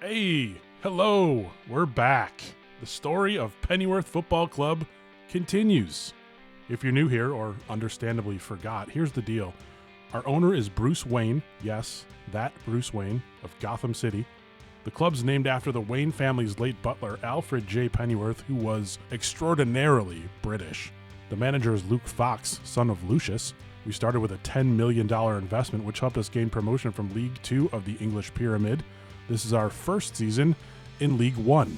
Hey, hello, we're back. The story of Pennyworth Football Club continues. If you're new here or understandably forgot, here's the deal. Our owner is Bruce Wayne, yes, that Bruce Wayne of Gotham City. The club's named after the Wayne family's late butler, Alfred J. Pennyworth, who was extraordinarily British. The manager is Luke Fox, son of Lucius. We started with a $10 million investment, which helped us gain promotion from League 2 of the English Pyramid. This is our first season in League 1.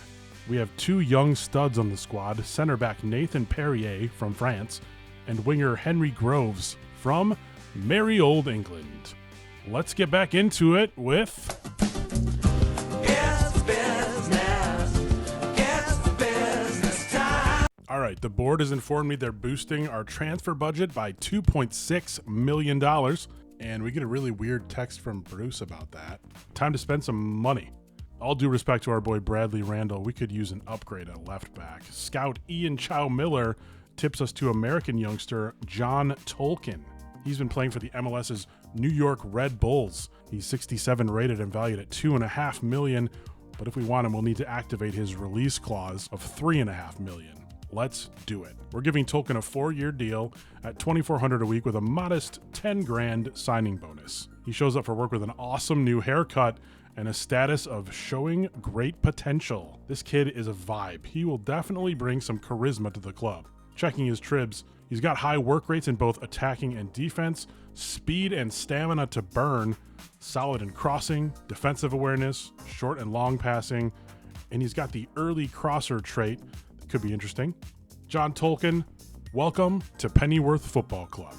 We have two young studs on the squad, center back Nathan Perrier from France and winger Henry Groves from merry old England. Let's get back into it with... It's business time. All right, the board has informed me they're boosting our transfer budget by $2.6 million. And we get a really weird text from Bruce about that. Time to spend some money. All due respect to our boy Bradley Randall, we could use an upgrade at left back. Scout Ian Chow Miller tips us to American youngster John Tolkien. He's been playing for the MLS's New York Red Bulls. He's 67 rated and valued at $2.5 million, but if we want him, we'll need to activate his release clause of $3.5 million. Let's do it. We're giving Tolkien a 4-year deal at $2,400 a week with a modest $10,000 signing bonus. He shows up for work with an awesome new haircut and a status of showing great potential. This kid is a vibe. He will definitely bring some charisma to the club. Checking his tribs, he's got high work rates in both attacking and defense, speed and stamina to burn, solid in crossing, defensive awareness, short and long passing, and he's got the early crosser trait. Could be interesting. John Tolkien, welcome to Pennyworth Football Club.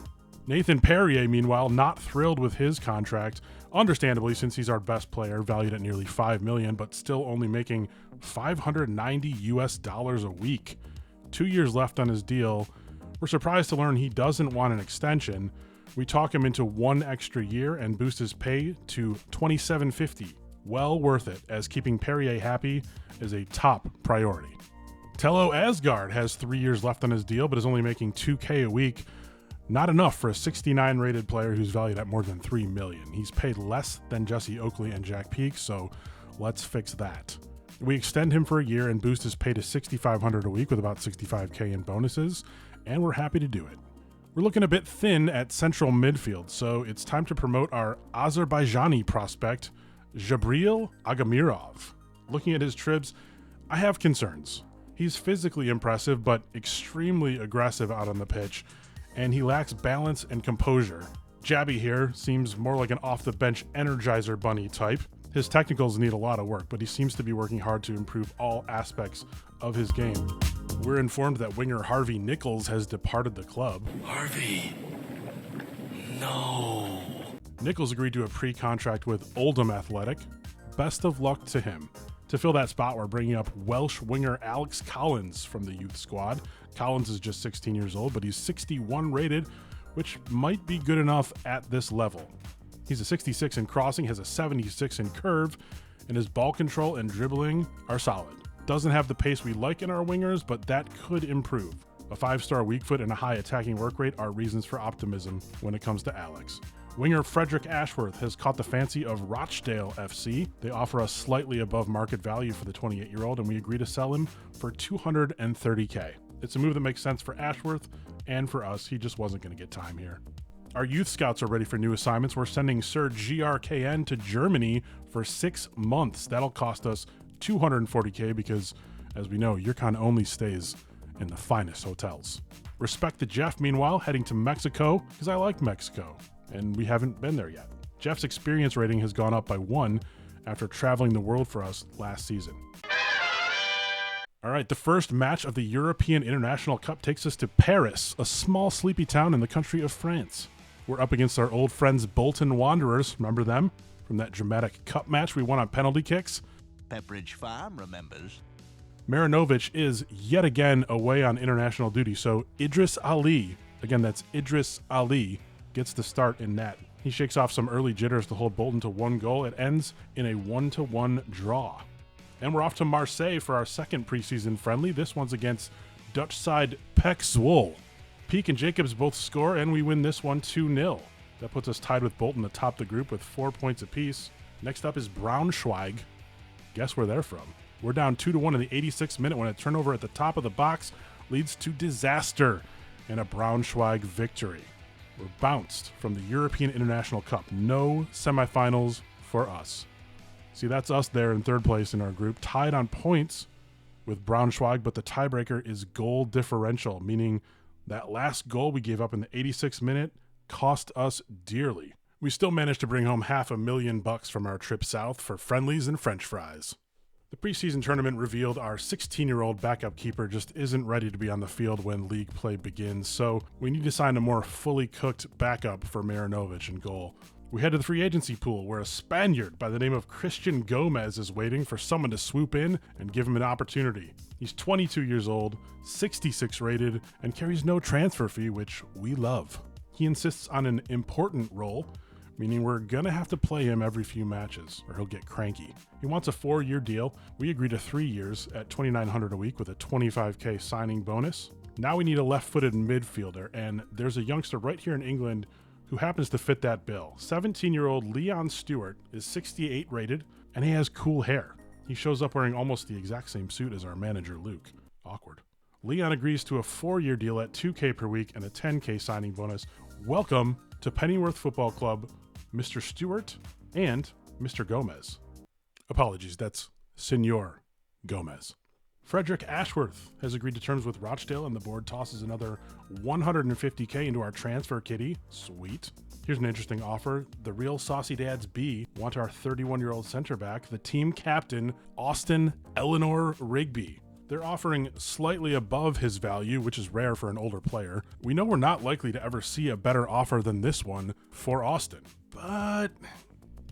Nathan Perrier, meanwhile, not thrilled with his contract, understandably since he's our best player, valued at nearly $5 million, but still only making $590 a week. 2 years left on his deal. We're surprised to learn he doesn't want an extension. We talk him into 1 extra year and boost his pay to $27.50. Well worth it, as keeping Perrier happy is a top priority. Tello Asgard has 3 years left on his deal, but is only making $2,000 a week. Not enough for a 69 rated player who's valued at more than $3 million. He's paid less than Jesse Oakley and Jack Peake, so let's fix that. We extend him for a year and boost his pay to $6,500 a week with about $65K in bonuses, and we're happy to do it. We're looking a bit thin at central midfield, so it's time to promote our Azerbaijani prospect, Jabril Agamirov. Looking at his tribs, I have concerns. He's physically impressive, but extremely aggressive out on the pitch, and he lacks balance and composure. Jabby here seems more like an off-the-bench Energizer Bunny type. His technicals need a lot of work, but he seems to be working hard to improve all aspects of his game. We're informed that winger Harvey Nichols has departed the club. Harvey. No. Nichols agreed to a pre-contract with Oldham Athletic. Best of luck to him. To fill that spot, we're bringing up Welsh winger Alex Collins from the youth squad. Collins is just 16 years old, but he's 61 rated, which might be good enough at this level. He's a 66 in crossing, has a 76 in curve, and his ball control and dribbling are solid. Doesn't have the pace we like in our wingers, but that could improve. A 5-star weak foot and a high attacking work rate are reasons for optimism when it comes to Alex. Winger Frederick Ashworth has caught the fancy of Rochdale FC. They offer us slightly above market value for the 28-year-old, and we agree to sell him for $230K. It's a move that makes sense for Ashworth and for us. He just wasn't going to get time here. Our youth scouts are ready for new assignments. We're sending Sir GRKN to Germany for 6 months. That'll cost us $240K because, as we know, Yurkan only stays in the finest hotels. Respect to Jeff, meanwhile, heading to Mexico because I like Mexico. And we haven't been there yet. Jeff's experience rating has gone up by 1 after traveling the world for us last season. All right, the first match of the European International Cup takes us to Paris, a small sleepy town in the country of France. We're up against our old friends Bolton Wanderers. Remember them? From that dramatic cup match we won on penalty kicks? Pepperidge Farm remembers. Marinovic is yet again away on international duty, so Idris Ali, again that's Idris Ali, gets the start in net. He shakes off some early jitters to hold Bolton to 1 goal. It ends in a 1-1 draw. And we're off to Marseille for our second preseason friendly. This one's against Dutch side Pek Zwolle. Peake and Jacobs both score, and we win this one 2-0. That puts us tied with Bolton atop the group with 4 points apiece. Next up is Braunschweig. Guess where they're from? We're down 2-1 in the 86th minute when a turnover at the top of the box leads to disaster and a Braunschweig victory. We're bounced from the European International Cup. No semifinals for us. See, that's us there in third place in our group, tied on points with Braunschweig, but the tiebreaker is goal differential, meaning that last goal we gave up in the 86th minute cost us dearly. We still managed to bring home $500,000 from our trip south for friendlies and French fries. The preseason tournament revealed our 16-year-old backup keeper just isn't ready to be on the field when league play begins, so we need to sign a more fully cooked backup for Marinovic in goal. We head to the free agency pool where a Spaniard by the name of Christian Gomez is waiting for someone to swoop in and give him an opportunity. He's 22 years old, 66 rated, and carries no transfer fee, which we love. He insists on an important role, meaning we're gonna have to play him every few matches or he'll get cranky. He wants a 4-year deal. We agreed to 3 years at $2,900 a week with a $25K signing bonus. Now we need a left-footed midfielder, and there's a youngster right here in England who happens to fit that bill. 17-year-old Leon Stewart is 68 rated, and he has cool hair. He shows up wearing almost the exact same suit as our manager, Luke. Awkward. Leon agrees to a 4-year deal at $2K per week and a $10K signing bonus. Welcome to Pennyworth Football Club, Mr. Stewart and Mr. Gomez. Apologies, that's Senor Gomez. Frederick Ashworth has agreed to terms with Rochdale, and the board tosses another $150K into our transfer kitty. Sweet. Here's an interesting offer. The Real Saucy Dads B want our 31-year-old center back, the team captain, Austin Eleanor Rigby. They're offering slightly above his value, which is rare for an older player. We know we're not likely to ever see a better offer than this one for Austin, but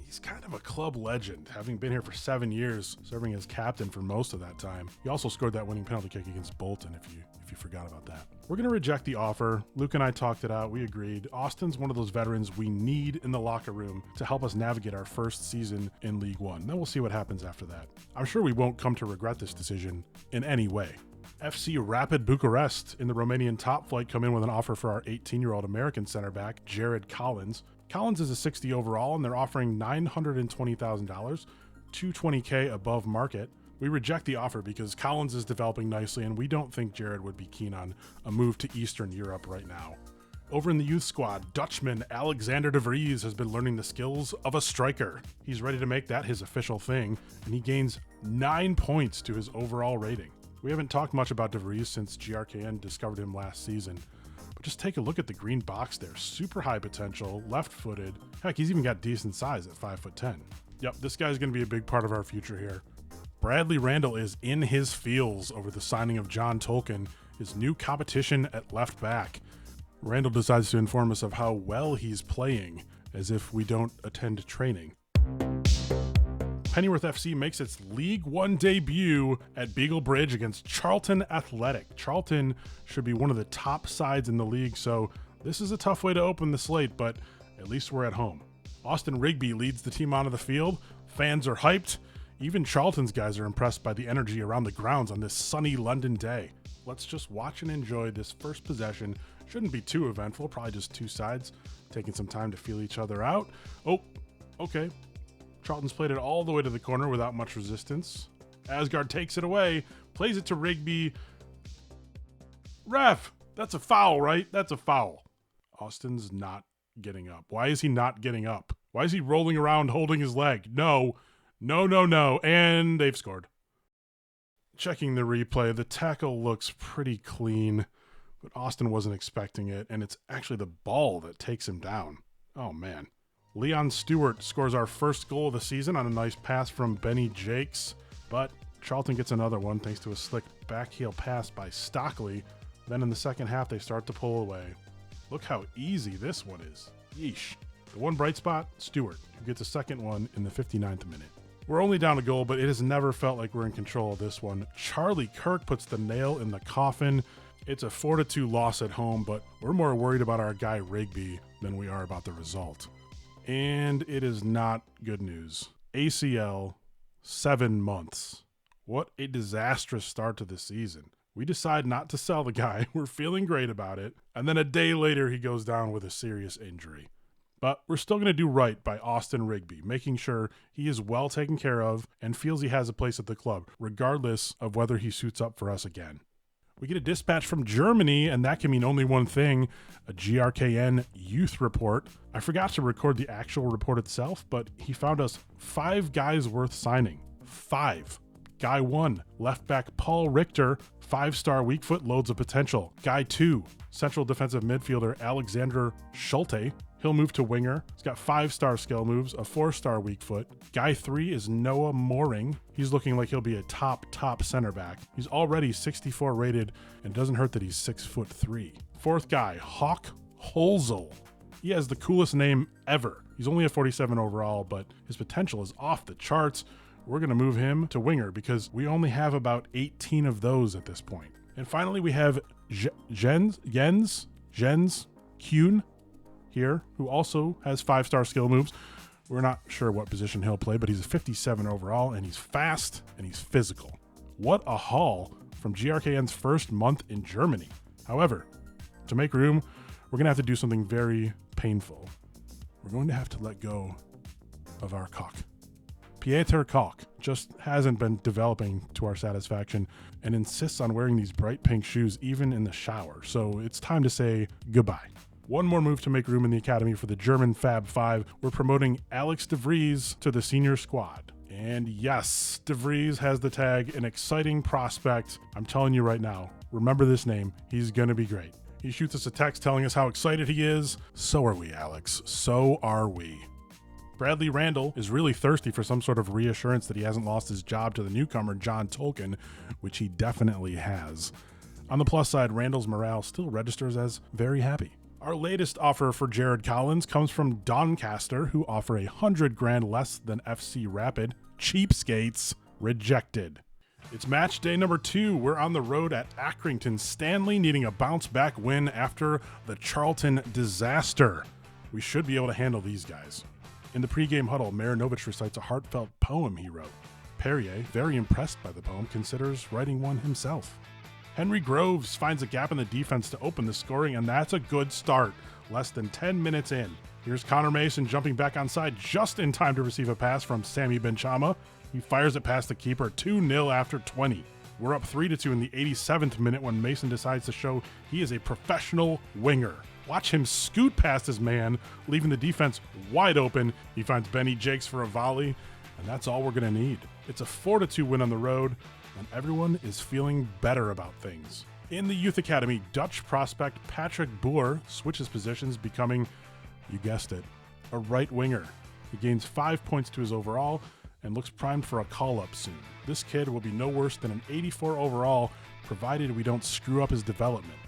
he's kind of a club legend, having been here for 7 years, serving as captain for most of that time. He also scored that winning penalty kick against Bolton, if you forgot about that. We're going to reject the offer. Luke and I talked it out. We agreed. Austin's one of those veterans we need in the locker room to help us navigate our first season in League One. Then we'll see what happens after that. I'm sure we won't come to regret this decision in any way. FC Rapid Bucharest in the Romanian top flight come in with an offer for our 18-year-old American center back, Jared Collins. Collins is a 60 overall, and they're offering $920,000, $220K above market. We reject the offer because Collins is developing nicely, and we don't think Jared would be keen on a move to Eastern Europe right now. Over in the youth squad, Dutchman Alexander de Vries has been learning the skills of a striker. He's ready to make that his official thing, and he gains 9 points to his overall rating. We haven't talked much about de Vries since GRKN discovered him last season. Just take a look at the green box there. Super high potential, left-footed. Heck, he's even got decent size at 5'10". Yep, this guy's going to be a big part of our future here. Bradley Randall is in his feels over the signing of John Tolkien, his new competition at left back. Randall decides to inform us of how well he's playing, as if we don't attend training. Pennyworth FC makes its League One debut at Beagle Bridge against Charlton Athletic. Charlton should be one of the top sides in the league, so this is a tough way to open the slate, but at least we're at home. Austin Rigby leads the team onto the field. Fans are hyped. Even Charlton's guys are impressed by the energy around the grounds on this sunny London day. Let's just watch and enjoy this first possession. Shouldn't be too eventful, probably just two sides taking some time to feel each other out. Oh, okay. Charlton's played it all the way to the corner without much resistance. Asgard takes it away, plays it to Rigby. Ref, that's a foul, right? That's a foul. Austin's not getting up. Why is he not getting up? Why is he rolling around holding his leg? No. And they've scored. Checking the replay, the tackle looks pretty clean, but Austin wasn't expecting it, and it's actually the ball that takes him down. Oh, man. Leon Stewart scores our first goal of the season on a nice pass from Benny Jakes, but Charlton gets another one thanks to a slick backheel pass by Stockley. Then in the second half, they start to pull away. Look how easy this one is. Yeesh. The one bright spot, Stewart, who gets a second one in the 59th minute. We're only down a goal, but it has never felt like we're in control of this one. Charlie Kirk puts the nail in the coffin. It's a 4-2 loss at home, but we're more worried about our guy Rigby than we are about the result. And it is not good news. ACL, 7 months. What a disastrous start to the season. We decide not to sell the guy. We're feeling great about it. And then a day later, he goes down with a serious injury. But we're still going to do right by Austin Rigby, making sure he is well taken care of and feels he has a place at the club, regardless of whether he suits up for us again. We get a dispatch from Germany, and that can mean only one thing, a GRKN youth report. I forgot to record the actual report itself, but he found us 5 guys worth signing. 5. Guy 1, left back Paul Richter, 5-star weak foot, loads of potential. Guy 2, central defensive midfielder Alexander Schulte. He'll move to winger. He's got 5-star skill moves, a 4-star weak foot. Guy 3 is Noah Mooring. He's looking like he'll be a top center back. He's already 64 rated, and it doesn't hurt that he's 6'3". 4th guy, Hawk Holzel. He has the coolest name ever. He's only a 47 overall, but his potential is off the charts. We're going to move him to winger because we only have about 18 of those at this point. And finally, we have Jens Kuhn here, who also has 5-star skill moves. We're not sure what position he'll play, but he's a 57 overall, and he's fast, and he's physical. What a haul from GRKN's first month in Germany. However, to make room, we're going to have to do something very painful. We're going to have to let go of our cock. Pieter Koch just hasn't been developing to our satisfaction and insists on wearing these bright pink shoes even in the shower, so it's time to say goodbye. One more move to make room in the academy for the German Fab Five. We're promoting Alex de Vries to the senior squad. And yes, de Vries has the tag, an exciting prospect. I'm telling you right now, remember this name. He's going to be great. He shoots us a text telling us how excited he is. So are we, Alex. So are we. Bradley Randall is really thirsty for some sort of reassurance that he hasn't lost his job to the newcomer John Tolkien, which he definitely has. On the plus side, Randall's morale still registers as very happy. Our latest offer for Jared Collins comes from Doncaster, who offer $100,000 less than FC Rapid. Cheapskates. Rejected. It's match day number 2. We're on the road at Accrington Stanley, needing a bounce-back win after the Charlton disaster. We should be able to handle these guys. In the pregame huddle, Marinovic recites a heartfelt poem he wrote. Perrier, very impressed by the poem, considers writing one himself. Henry Groves finds a gap in the defense to open the scoring, and that's a good start, less than 10 minutes in. Here's Connor Mason jumping back onside just in time to receive a pass from Sami Benchama. He fires it past the keeper, 2-0 after 20. We're up 3-2 in the 87th minute when Mason decides to show he is a professional winger. Watch him scoot past his man, leaving the defense wide open. He finds Benny Jakes for a volley, and that's all we're going to need. It's a 4-2 win on the road, and everyone is feeling better about things. In the youth academy, Dutch prospect Patrick Boer switches positions, becoming, you guessed it, a right winger. He gains 5 points to his overall and looks primed for a call-up soon. This kid will be no worse than an 84 overall, provided we don't screw up his development.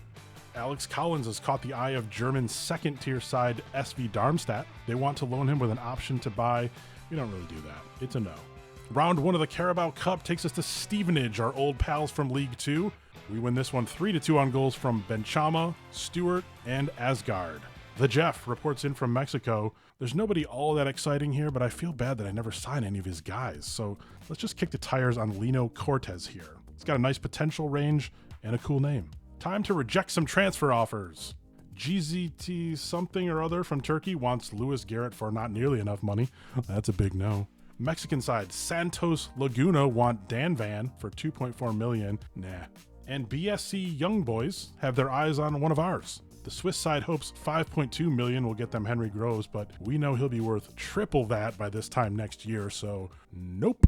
Alex Collins has caught the eye of German second-tier side SV Darmstadt. They want to loan him with an option to buy. We don't really do that. It's a no. Round 1 of the Carabao Cup takes us to Stevenage, our old pals from League 2. We win this one 3-2 on goals from Benchama, Stewart, and Asgard. The Jeff reports in from Mexico. There's nobody all that exciting here, but I feel bad that I never signed any of his guys, so let's just kick the tires on Lino Cortez here. He's got a nice potential range and a cool name. Time to reject some transfer offers. GZT something or other from Turkey wants Lewis Garrett for not nearly enough money. That's a big no. Mexican side, Santos Laguna want Dan Van for $2.4 million. Nah. And BSC Young Boys have their eyes on one of ours. The Swiss side hopes $5.2 million will get them Henry Groves, but we know he'll be worth triple that by this time next year, so nope.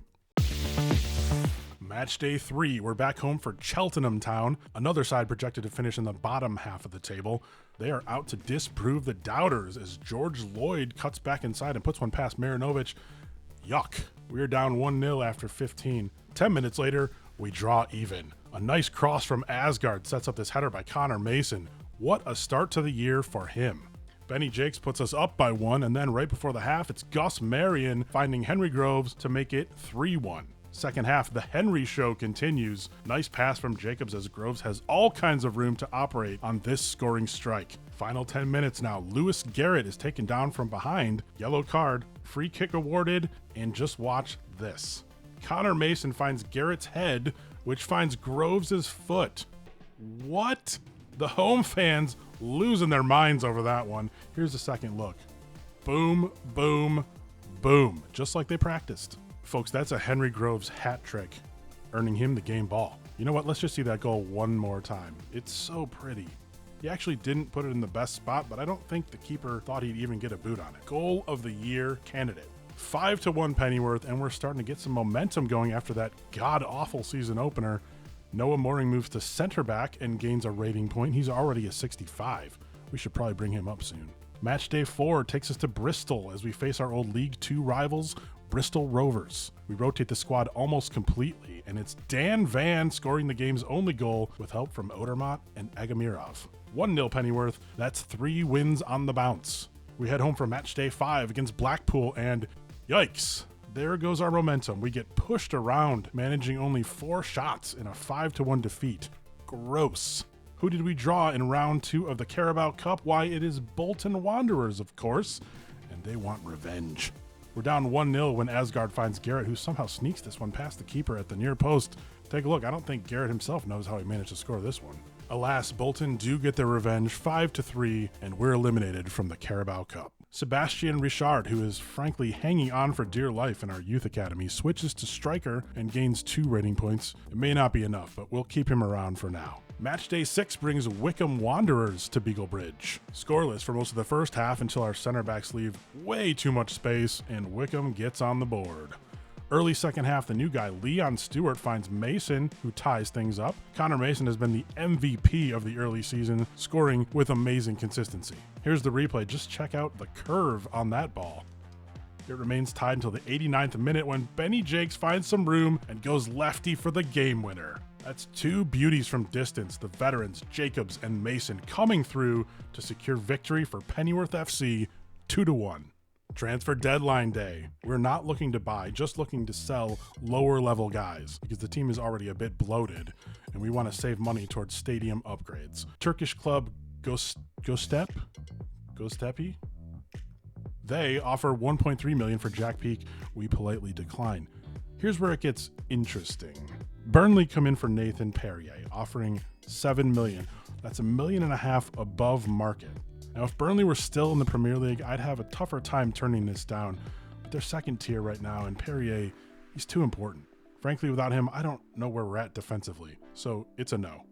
Match day 3, we're back home for Cheltenham Town, another side projected to finish in the bottom half of the table. They are out to disprove the doubters as George Lloyd cuts back inside and puts one past Marinovic. Yuck. We're down 1-0 after 15. 10 minutes later, we draw even. A nice cross from Asgard sets up this header by Connor Mason. What a start to the year for him. Benny Jakes puts us up by 1, and then right before the half, it's Gus Marion finding Henry Groves to make it 3-1. Second half, the Henry show continues. Nice pass from Jacobs as Groves has all kinds of room to operate on this scoring strike. Final 10 minutes now. Lewis Garrett is taken down from behind. Yellow card, free kick awarded, and just watch this. Connor Mason finds Garrett's head, which finds Groves' foot. What? The home fans losing their minds over that one. Here's a second look. Boom, boom, boom. Just like they practiced. Folks, that's a Henry Groves hat trick, earning him the game ball. You know what? Let's just see that goal one more time. It's so pretty. He actually didn't put it in the best spot, but I don't think the keeper thought he'd even get a boot on it. Goal of the year candidate. 5-1 Pennyworth, and we're starting to get some momentum going after that god-awful season opener. Noah Mooring moves to center back and gains a rating point. He's already a 65. We should probably bring him up soon. Match day 4 takes us to Bristol as we face our old League 2 rivals, Bristol Rovers. We rotate the squad almost completely, and it's Dan Van scoring the game's only goal with help from Odermatt and Agamirov. 1-0 Pennyworth. That's 3 wins on the bounce. We head home for match day 5 against Blackpool, and yikes, there goes our momentum. We get pushed around, managing only 4 shots in a 5-1 defeat. Gross. Who did we draw in round 2 of the Carabao Cup? Why, it is Bolton Wanderers, of course, and they want revenge. We're down 1-0 when Asgard finds Garrett, who somehow sneaks this one past the keeper at the near post. Take a look. I don't think Garrett himself knows how he managed to score this one. Alas, Bolton do get their revenge 5-3, and we're eliminated from the Carabao Cup. Sebastian Richard, who is frankly hanging on for dear life in our youth academy, switches to striker and gains 2 rating points. It may not be enough, but we'll keep him around for now. Match day 6 brings Wycombe Wanderers to Beagle Bridge. Scoreless for most of the first half until our center backs leave way too much space and Wycombe gets on the board. Early second half, the new guy, Leon Stewart, finds Mason, who ties things up. Connor Mason has been the MVP of the early season, scoring with amazing consistency. Here's the replay. Just check out the curve on that ball. It remains tied until the 89th minute when Benny Jakes finds some room and goes lefty for the game winner. That's 2 beauties from distance, the veterans Jacobs and Mason coming through to secure victory for Pennyworth FC 2-1. Transfer deadline day. We're not looking to buy, just looking to sell lower level guys because the team is already a bit bloated and we want to save money towards stadium upgrades. Turkish club Göztepe? They offer 1.3 million for Jack Peak. We politely decline. Here's where it gets interesting. Burnley come in for Nathan Perrier, offering 7 million. That's $1.5 million above market. Now, if Burnley were still in the Premier League, I'd have a tougher time turning this down, but they're second tier right now, and Perrier, he's too important. Frankly, without him, I don't know where we're at defensively, so it's a no.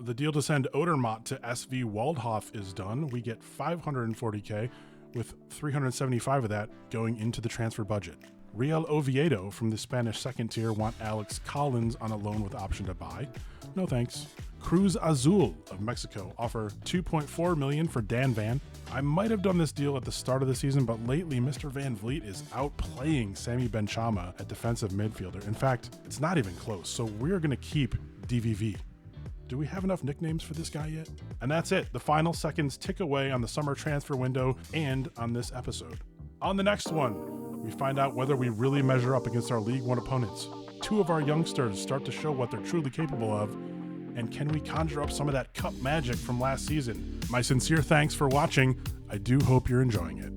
The deal to send Odermatt to SV Waldhof is done. We get 540k, with 375 of that going into the transfer budget. Real Oviedo from the Spanish second tier want Alex Collins on a loan with option to buy. No thanks. Cruz Azul of Mexico offer 2.4 million for Dan Van. I might have done this deal at the start of the season, but lately Mr. Van Vliet is outplaying Sammy Benchama at defensive midfielder. In fact, it's not even close, so we're going to keep DVV. Do we have enough nicknames for this guy yet? And that's it. The final seconds tick away on the summer transfer window and on this episode. On the next one, we find out whether we really measure up against our League One opponents. 2 of our youngsters start to show what they're truly capable of, and can we conjure up some of that cup magic from last season? My sincere thanks for watching. I do hope you're enjoying it.